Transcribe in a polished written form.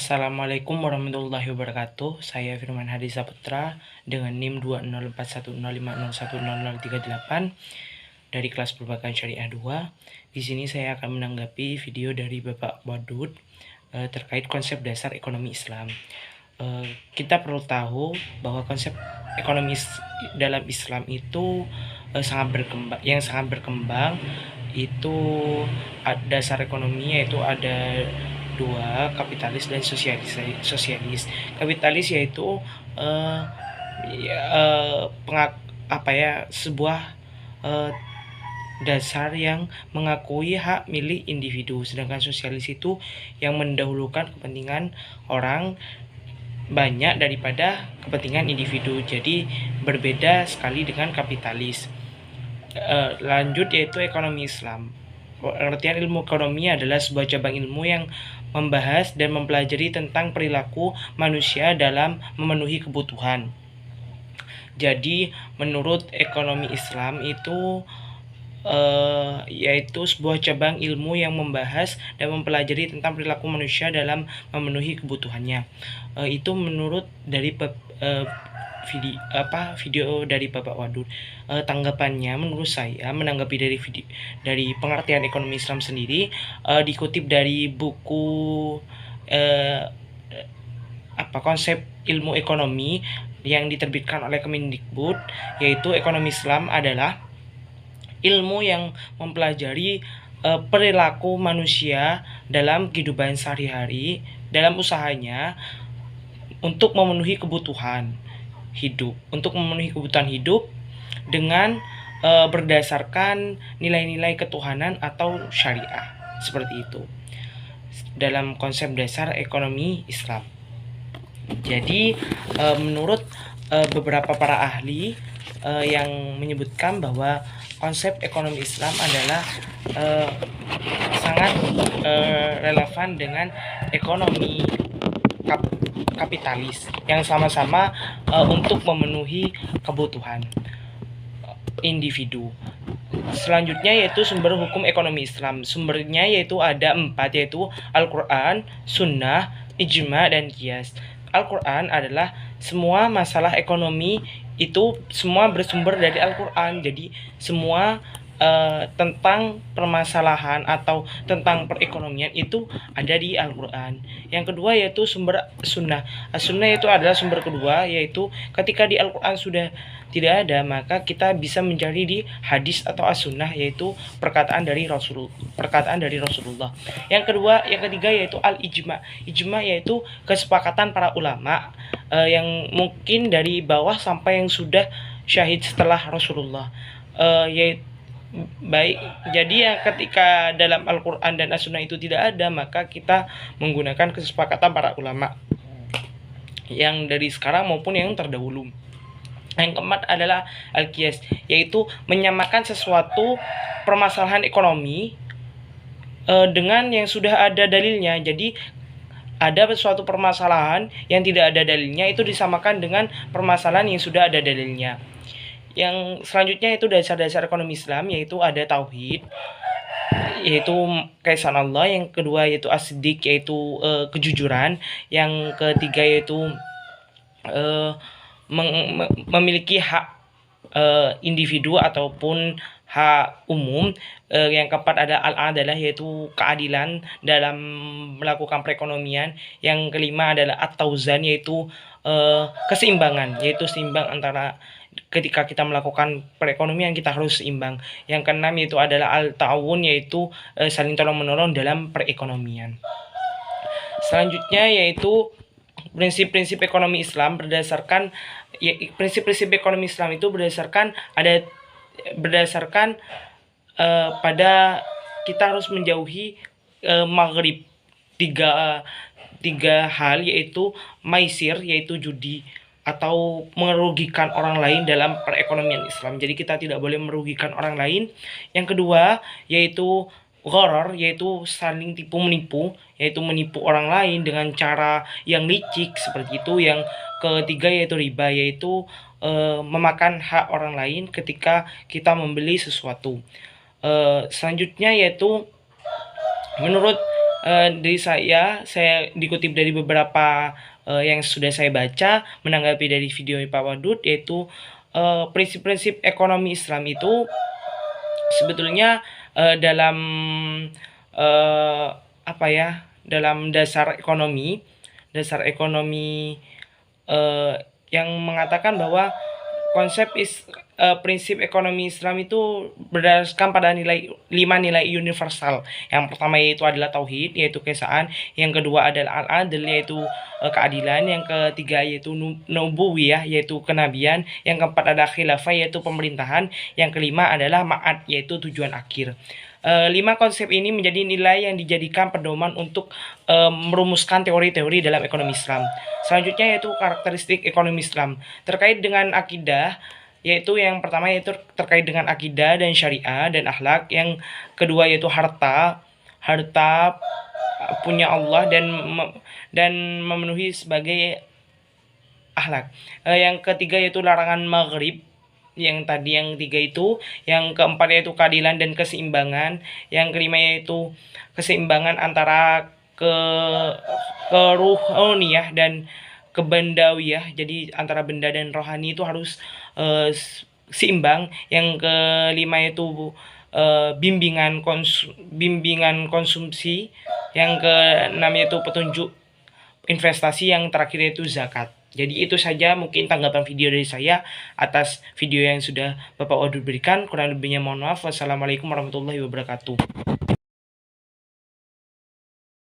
Assalamualaikum warahmatullahi wabarakatuh. Saya Firman Hadi Saputra dengan NIM 2041050100038 dari kelas Perbankan Syariah 2. Di sini saya akan menanggapi video dari Bapak Wadud terkait konsep dasar ekonomi Islam. Kita perlu tahu bahwa konsep ekonomi dalam Islam itu sangat berkembang. Itu dasar ekonominya itu ada dua, kapitalis dan sosialis. Kapitalis yaitu sebuah dasar yang mengakui hak milik individu, sedangkan sosialis itu yang mendahulukan kepentingan orang banyak daripada kepentingan individu. Jadi berbeda sekali dengan kapitalis. Lanjut yaitu ekonomi Islam. Pengertian ilmu ekonomi adalah sebuah cabang ilmu yang membahas dan mempelajari tentang perilaku manusia dalam memenuhi kebutuhan. Jadi menurut ekonomi Islam itu yaitu sebuah cabang ilmu yang membahas dan mempelajari tentang perilaku manusia dalam memenuhi kebutuhannya. Itu menurut dari video dari Bapak Wadud. Tanggapannya menurut saya menanggapi dari pengertian ekonomi Islam sendiri, dikutip dari buku konsep ilmu ekonomi yang diterbitkan oleh Kemendikbud, yaitu ekonomi Islam adalah ilmu yang mempelajari perilaku manusia dalam kehidupan sehari-hari, dalam usahanya untuk memenuhi kebutuhan hidup, dengan berdasarkan nilai-nilai ketuhanan atau syariah, seperti itu dalam konsep dasar ekonomi Islam. Jadi menurut beberapa para ahli yang menyebutkan bahwa konsep ekonomi Islam adalah sangat relevan dengan ekonomi kapitalis yang sama-sama untuk memenuhi kebutuhan individu. Selanjutnya yaitu sumber hukum ekonomi Islam. Sumbernya yaitu ada 4, yaitu Al-Quran, Sunnah, Ijma, dan Qiyas. Al-Quran adalah semua masalah ekonomi itu semua bersumber dari Al-Quran. Jadi semua tentang permasalahan atau tentang perekonomian itu ada di Al-Quran. Yang kedua yaitu sumber Sunnah. Sunnah itu adalah sumber kedua, yaitu ketika di Al-Quran sudah tidak ada, maka kita bisa mencari di hadis atau as-sunnah, yaitu perkataan dari Rasulullah. Yang ketiga yaitu al-ijma. Ijma yaitu kesepakatan para ulama yang mungkin dari bawah sampai yang sudah syahid setelah Rasulullah. Jadi ketika dalam Al-Quran dan As-Sunnah itu tidak ada, maka kita menggunakan kesepakatan para ulama yang dari sekarang maupun yang terdahulu. Yang keempat adalah Al-Qiyas, yaitu menyamakan sesuatu permasalahan ekonomi dengan yang sudah ada dalilnya. Jadi ada suatu permasalahan yang tidak ada dalilnya, itu disamakan dengan permasalahan yang sudah ada dalilnya. Yang selanjutnya itu dasar-dasar ekonomi Islam, yaitu ada tauhid, yaitu keesaan Allah. Yang kedua yaitu as-siddiq, yaitu kejujuran. Yang ketiga yaitu memiliki hak individu ataupun hak umum. Yang keempat ada al-adalah, yaitu keadilan dalam melakukan perekonomian. Yang kelima adalah at-tauzan, yaitu keseimbangan, yaitu seimbang antara ketika kita melakukan perekonomian kita harus seimbang. Yang keenam yaitu adalah al-ta'awun, yaitu saling tolong-menolong dalam perekonomian. Selanjutnya yaitu prinsip-prinsip ekonomi Islam prinsip-prinsip ekonomi Islam itu berdasarkan pada kita harus menjauhi maghrib, tiga hal, yaitu maisir, yaitu judi atau merugikan orang lain dalam perekonomian Islam. Jadi kita tidak boleh merugikan orang lain. Yang kedua yaitu gharar, yaitu saling tipu-menipu, yaitu menipu orang lain dengan cara yang licik seperti itu. Yang ketiga yaitu riba, yaitu memakan hak orang lain ketika kita membeli sesuatu. Selanjutnya yaitu menurut Dari saya dikutip dari beberapa yang sudah saya baca menanggapi dari video Pak Wadud, yaitu prinsip-prinsip ekonomi Islam itu sebetulnya dalam uh, apa ya, dalam dasar ekonomi yang mengatakan bahwa prinsip ekonomi Islam itu berdasarkan pada 5 nilai universal. Yang pertama yaitu adalah tauhid, yaitu keesaan. Yang kedua adalah al-adl, yaitu keadilan. Yang ketiga yaitu nubuwiyah, yaitu kenabian. Yang keempat adalah khilafah, yaitu pemerintahan. Yang kelima adalah ma'ad, yaitu tujuan akhir. 5 konsep ini menjadi nilai yang dijadikan pedoman untuk merumuskan teori-teori dalam ekonomi Islam. Selanjutnya yaitu karakteristik ekonomi Islam terkait dengan akidah, yaitu yang pertama yaitu terkait dengan akidah dan syariah dan akhlak. Yang kedua yaitu harta punya Allah dan memenuhi sebagai akhlak. Yang ketiga yaitu larangan maghrib. Yang tiga itu. Yang keempat yaitu keadilan dan keseimbangan. Yang kelima yaitu keseimbangan antara keruhaniyah dan kebendawiyah. Jadi antara benda dan rohani itu harus seimbang. Yang kelima itu bimbingan konsumsi. Yang keenam yaitu petunjuk investasi. Yang terakhir yaitu zakat. Jadi itu saja mungkin tanggapan video dari saya atas video yang sudah Bapak Wadud berikan. Kurang lebihnya mohon maaf. Wassalamualaikum warahmatullahi wabarakatuh.